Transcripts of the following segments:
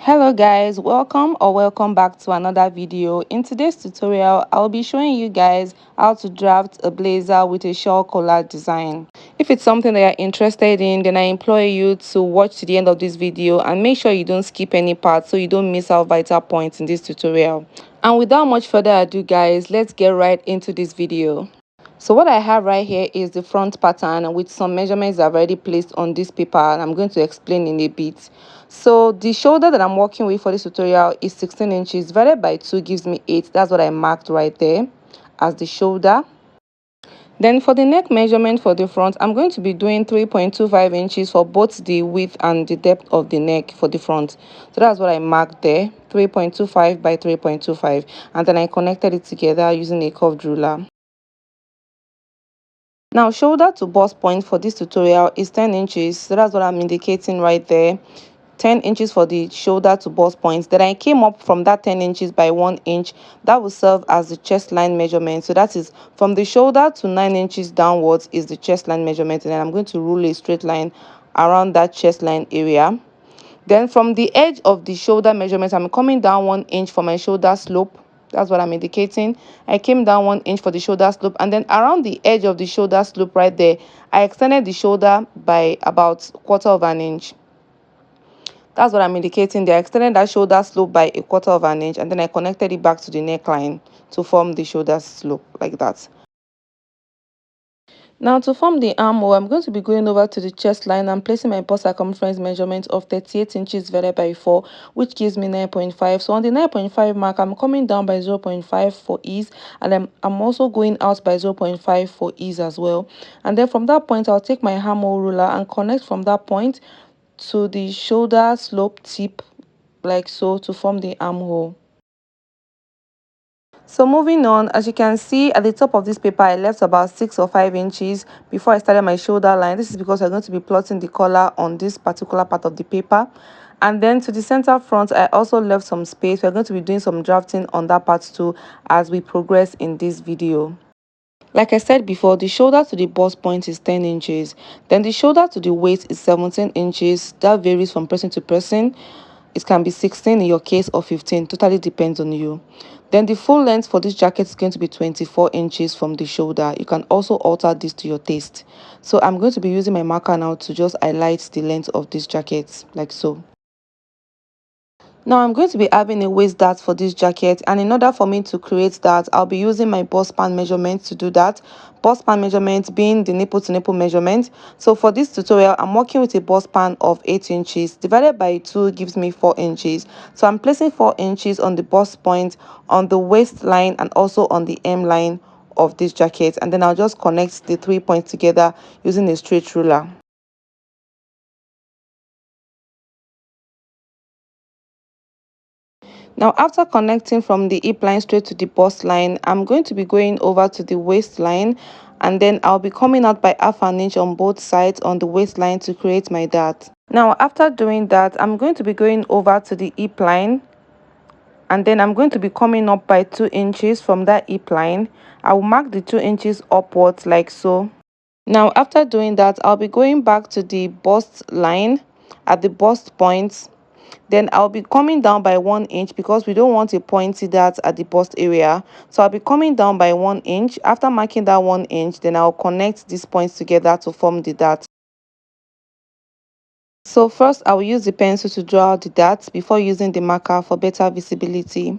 Hello guys, welcome back to another video. In today's tutorial I'll be showing you guys how to draft a blazer with a shawl collar design. If it's something that you're interested in, then I implore you to watch to the end of this video and make sure you don't skip any part so you don't miss out vital points in this tutorial. And without much further ado guys, let's get right into this video. So what I have right here is the front pattern with some measurements I've already placed on this paper, and I'm going to explain in a bit. So the shoulder that I'm working with for this tutorial is 16 inches divided by 2 gives me 8. That's what I marked right there as the shoulder. Then for the neck measurement for the front, I'm going to be doing 3.25 inches for both the width and the depth of the neck for the front. So that's what I marked there, 3.25 by 3.25, and then I connected it together using a curved ruler. Now shoulder to bust point for this tutorial is 10 inches, so that's what I'm indicating right there. 10 inches for the shoulder to bust point. Then I came up from that 10 inches by 1 inch. That will serve as the chest line measurement. So that is from the shoulder to 9 inches downwards is the chest line measurement, and then I'm going to rule a straight line around that chest line area. Then from the edge of the shoulder measurement, I'm coming down 1 inch for my shoulder slope. That's what I'm indicating. I came down 1 inch for the shoulder slope, and then around the edge of the shoulder slope right there, I extended the shoulder by about 1/4 of an inch. That's what I'm indicating there. I extended that shoulder slope by 1/4 of an inch, and then I connected it back to the neckline to form the shoulder slope like that. Now to form the armhole, I'm going to be going over to the chest line and placing my bust circumference measurement of 38 inches divided by 4, which gives me 9.5. So on the 9.5 mark, I'm coming down by 0.5 for ease, and I'm also going out by 0.5 for ease as well. And then from that point, I'll take my armhole ruler and connect from that point to the shoulder slope tip like so to form the armhole. So moving on, as you can see at the top of this paper, I left about 6 or 5 inches before I started my shoulder line. This is because I'm going to be plotting the collar on this particular part of the paper. And then to the center front, I also left some space. We're going to be doing some drafting on that part too as we progress in this video. Like I said before, the shoulder to the bust point is 10 inches. Then the shoulder to the waist is 17 inches. That varies from person to person. It can be 16 in your case or 15, totally depends on you. Then the full length for this jacket is going to be 24 inches from the shoulder. You can also alter this to your taste. So I'm going to be using my marker now to just highlight the length of this jacket like so. Now I'm going to be having a waist dart for this jacket, and in order for me to create that, I'll be using my bust span measurement to do that. Bust span measurement being the nipple to nipple measurement. So for this tutorial, I'm working with a bust span of 8 inches divided by 2 gives me 4 inches. So I'm placing 4 inches on the bust point, on the waistline, and also on the hem line of this jacket, and then I'll just connect the 3 points together using a straight ruler. Now after connecting from the hip line straight to the bust line, I'm going to be going over to the waistline, and then I'll be coming out by half an inch on both sides on the waistline to create my dart. Now after doing that, I'm going to be going over to the hip line, and then I'm going to be coming up by 2 inches from that hip line. I will mark the 2 inches upwards like so. Now after doing that, I'll be going back to the bust line at the bust point. Then I'll be coming down by 1 inch because we don't want a pointy dart at the bust area. So I'll be coming down by 1 inch. After marking that 1 inch, then I'll connect these points together to form the dart. So first I will use the pencil to draw out the dart before using the marker for better visibility.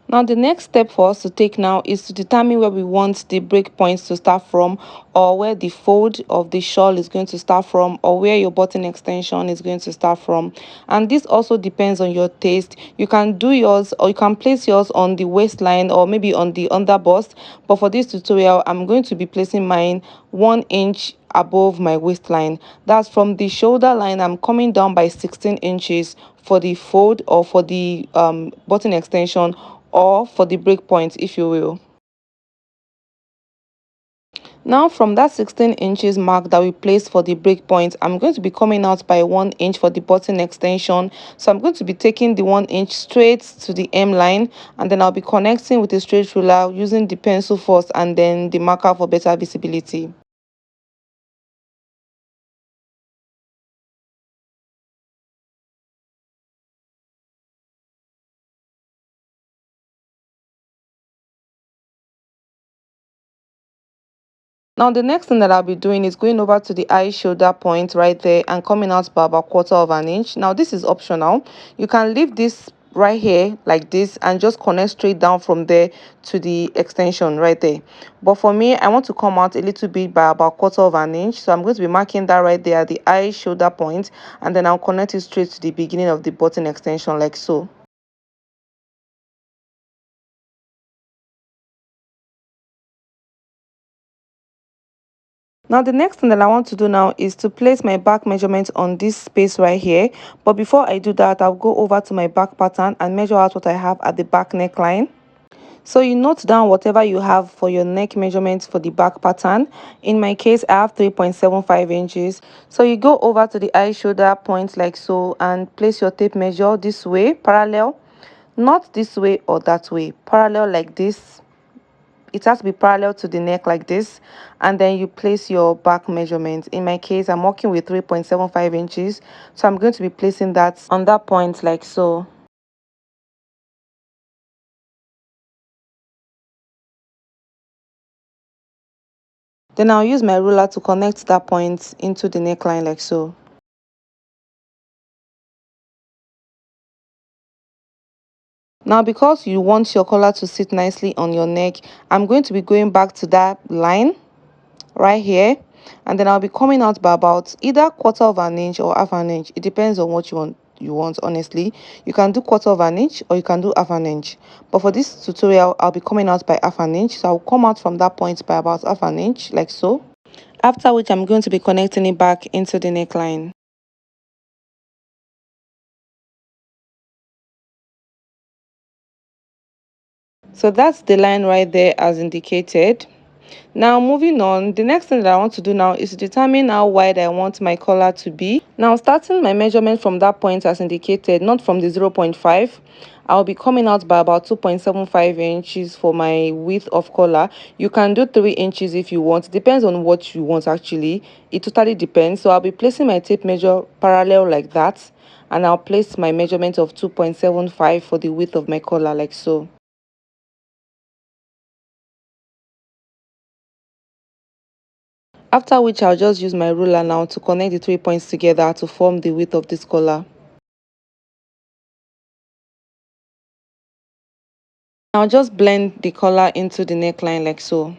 Now the next step for us to take now is to determine where we want the break points to start from, or where the fold of the shawl is going to start from, or where your button extension is going to start from. And this also depends on your taste. You can do yours, or you can place yours on the waistline or maybe on the under bust, but for this tutorial I'm going to be placing mine 1 inch above my waistline. That's from the shoulder line. I'm coming down by 16 inches for the fold, or for the button extension, or for the break point if you will. Now from that 16 inches mark that we placed for the break point, I'm going to be coming out by 1 inch for the button extension. So I'm going to be taking the 1 inch straight to the hem line, and then I'll be connecting with a straight ruler using the pencil first and then the marker for better visibility. Now the next thing that I'll be doing is going over to the eye shoulder point right there and coming out by about 1/4 inch. Now this is optional. You can leave this right here like this and just connect straight down from there to the extension right there. But for me, I want to come out a little bit by about 1/4 inch. So I'm going to be marking that right there at the eye shoulder point, and then I'll connect it straight to the beginning of the button extension like so. Now the next thing that I want to do now is to place my back measurement on this space right here. But before I do that, I'll go over to my back pattern and measure out what I have at the back neckline. So you note down whatever you have for your neck measurements for the back pattern. In my case, I have 3.75 inches. So you go over to the eye shoulder point like so and place your tape measure this way, parallel, not this way or that way, parallel like this. It has to be parallel to the neck like this, and then you place your back measurement. In my case, I'm working with 3.75 inches, so I'm going to be placing that on that point like so. Then I'll use my ruler to connect that point into the neckline like so. Now because you want your collar to sit nicely on your neck, I'm going to be going back to that line right here, and then I'll be coming out by about either 1/4 inch or half an inch. It depends on what you want honestly. You can do 1/4 inch or you can do half an inch, but for this tutorial I'll be coming out by half an inch. So I'll come out from that point by about half an inch like so, after which I'm going to be connecting it back into the neckline. So that's the line right there as indicated. Now moving on, the next thing that I want to do now is to determine how wide I want my collar to be. Now starting my measurement from that point as indicated, not from the 0.5, I'll be coming out by about 2.75 inches for my width of collar. You can do 3 inches if you want. Depends on what you want actually. It totally depends. So I'll be placing my tape measure parallel like that, and I'll place my measurement of 2.75 for the width of my collar like so. After which I'll just use my ruler now to connect the 3 points together to form the width of this collar. I'll just blend the collar into the neckline like so.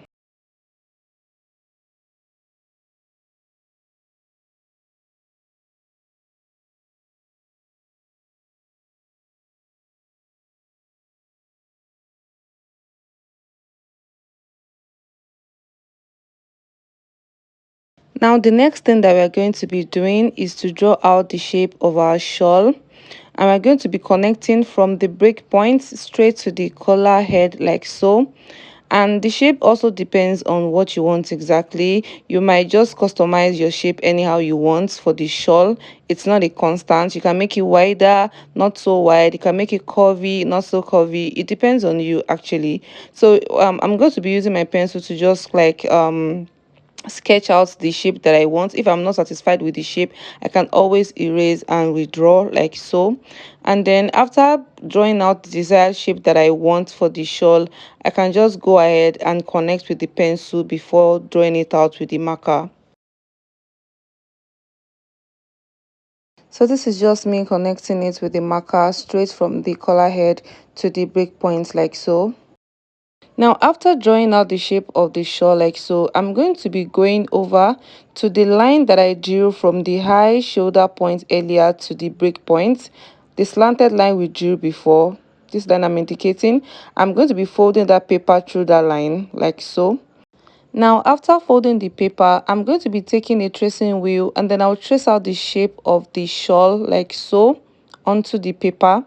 Now the next thing that we're going to be doing is to draw out the shape of our shawl, and we're going to be connecting from the break point straight to the collar head like so. And the shape also depends on what you want exactly. You might just customize your shape anyhow you want for the shawl. It's not a constant. You can make it wider, not so wide. You can make it curvy, not so curvy. It depends on you actually. So I'm going to be using my pencil to just like sketch out the shape that I want. If I'm not satisfied with the shape, I can always erase and redraw like so. And then after drawing out the desired shape that I want for the shawl, I can just go ahead and connect with the pencil before drawing it out with the marker. So this is just me connecting it with the marker straight from the collar head to the break point like so. Now after drawing out the shape of the shawl like so, I'm going to be going over to the line that I drew from the high shoulder point earlier to the break point, the slanted line we drew before. This line I'm indicating, I'm going to be folding that paper through that line like so. Now after folding the paper, I'm going to be taking a tracing wheel and then I'll trace out the shape of the shawl like so onto the paper.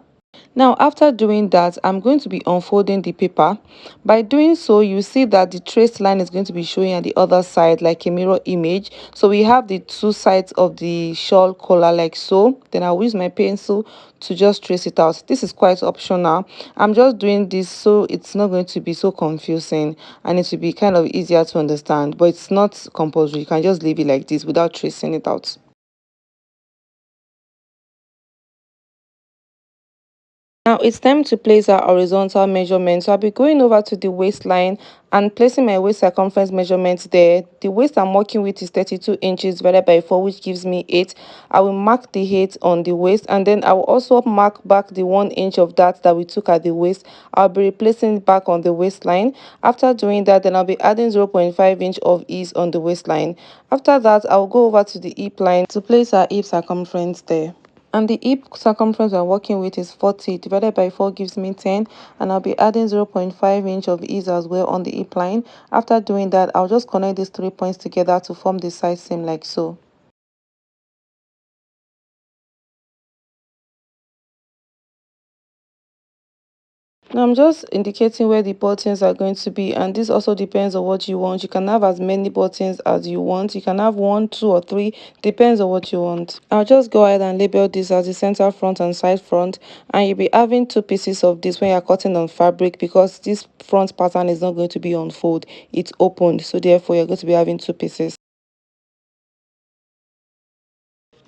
Now, after doing that, I'm going to be unfolding the paper. By doing so, you see that the trace line is going to be showing on the other side like a mirror image. So we have the two sides of the shawl collar like so. Then I'll use my pencil to just trace it out. This is quite optional. I'm just doing this so it's not going to be so confusing and it will be kind of easier to understand, but it's not compulsory. You can just leave it like this without tracing it out. Now it's time to place our horizontal measurement. So I'll be going over to the waistline and placing my waist circumference measurement there. The waist I'm working with is 32 inches divided by 4, which gives me 8. I will mark the 8 on the waist, and then I will also mark back the 1 inch of that we took at the waist. I'll be replacing it back on the waistline. After doing that, then I'll be adding 0.5 inch of ease on the waistline. After that, I'll go over to the hip line to place our hip circumference there. And the hip circumference I'm working with is 40 divided by 4 gives me 10, and I'll be adding 0.5 inch of ease as well on the hip line. After doing that, I'll just connect these 3 points together to form the side seam like so. Now I'm just indicating where the buttons are going to be, and this also depends on what you want. You can have as many buttons as you want. You can have 1, 2 or 3, depends on what you want. I'll just go ahead and label this as the center front and side front, and you'll be having 2 pieces of this when you're cutting on fabric, because this front pattern is not going to be on fold, it's opened, so therefore you're going to be having 2 pieces.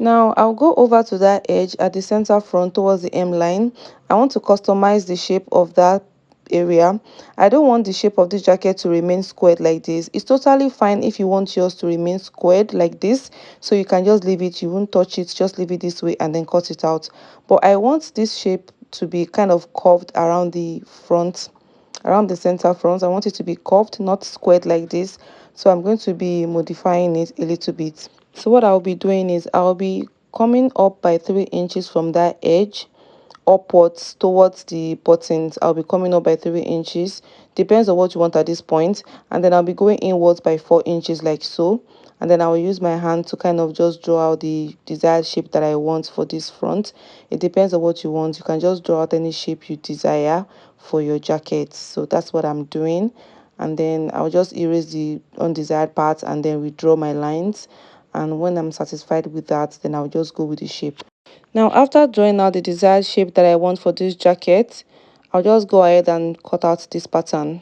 Now I'll go over to that edge at the center front towards the hem line. I want to customize the shape of that area. I don't want the shape of this jacket to remain squared like this. It's totally fine if you want yours to remain squared like this, so you can just leave it, you won't touch it, just leave it this way and then cut it out. But I want this shape to be kind of curved around the front, around the center front. I want it to be curved, not squared like this, so I'm going to be modifying it a little bit. So what I'll be doing is I'll be coming up by 3 inches from that edge upwards towards the buttons. I'll be coming up by 3 inches, depends on what you want at this point, and then I'll be going inwards by 4 inches like so, and then I will use my hand to kind of just draw out the desired shape that I want for this front. It depends on what you want. You can just draw out any shape you desire for your jacket. So that's what I'm doing, and then I'll just erase the undesired parts and then redraw my lines, and when I'm satisfied with that, then I'll just go with the shape. Now after drawing out the desired shape that I want for this jacket, I'll just go ahead and cut out this pattern.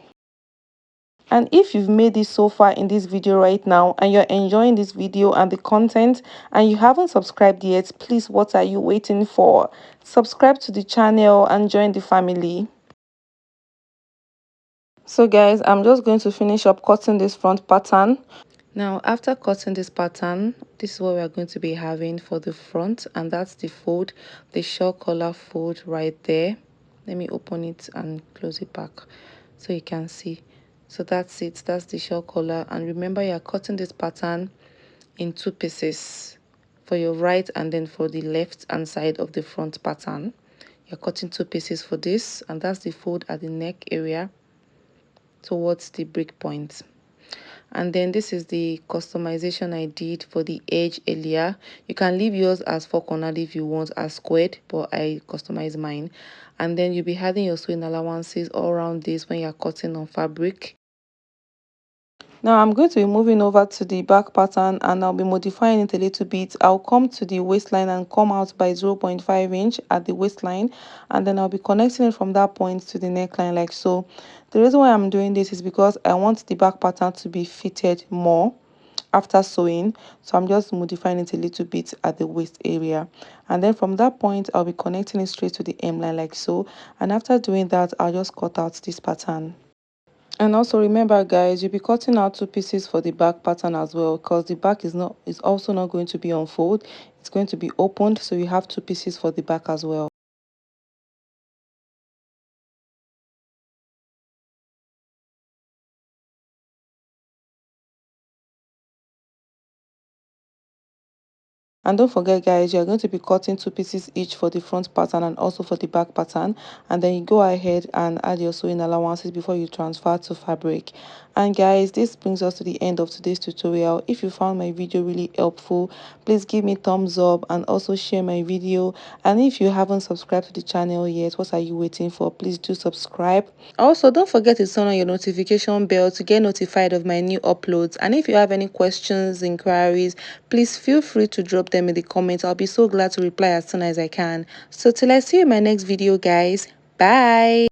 And if you've made it so far in this video right now and you're enjoying this video and the content and you haven't subscribed yet, please, what are you waiting for? Subscribe to the channel and join the family. So guys, I'm just going to finish up cutting this front pattern. Now after cutting this pattern, this is what we are going to be having for the front, and that's the fold, the shawl collar fold right there. Let me open it and close it back so you can see. So that's it, that's the shawl collar. And remember, you're cutting this pattern in 2 pieces for your right and then for the left hand side of the front pattern. You're cutting 2 pieces for this, and that's the fold at the neck area towards the break point. And then this is the customization I did for the edge earlier. You can leave yours as 4 cornered if you want, as squared, but I customize mine. And then you'll be adding your sewing allowances all around this when you're cutting on fabric. Now I'm going to be moving over to the back pattern and I'll be modifying it a little bit. I'll come to the waistline and come out by 0.5 inch at the waistline, and then I'll be connecting it from that point to the neckline like so. The reason why I'm doing this is because I want the back pattern to be fitted more after sewing, so I'm just modifying it a little bit at the waist area, and then from that point I'll be connecting it straight to the hemline like so. And after doing that, I'll just cut out this pattern. And also remember guys, you'll be cutting out 2 pieces for the back pattern as well, because the back is also not going to be on fold, it's going to be opened, so you have 2 pieces for the back as well. And don't forget guys, you're going to be cutting 2 pieces each for the front pattern and also for the back pattern, and then you go ahead and add your sewing allowances before you transfer to fabric. And guys, this brings us to the end of today's tutorial. If you found my video really helpful, please give me thumbs up and also share my video. And if you haven't subscribed to the channel yet, what are you waiting for? Please do subscribe. Also, don't forget to turn on your notification bell to get notified of my new uploads. And if you have any questions, inquiries, please feel free to drop them in the comments. I'll be so glad to reply as soon as I can. So till I see you in my next video guys, bye.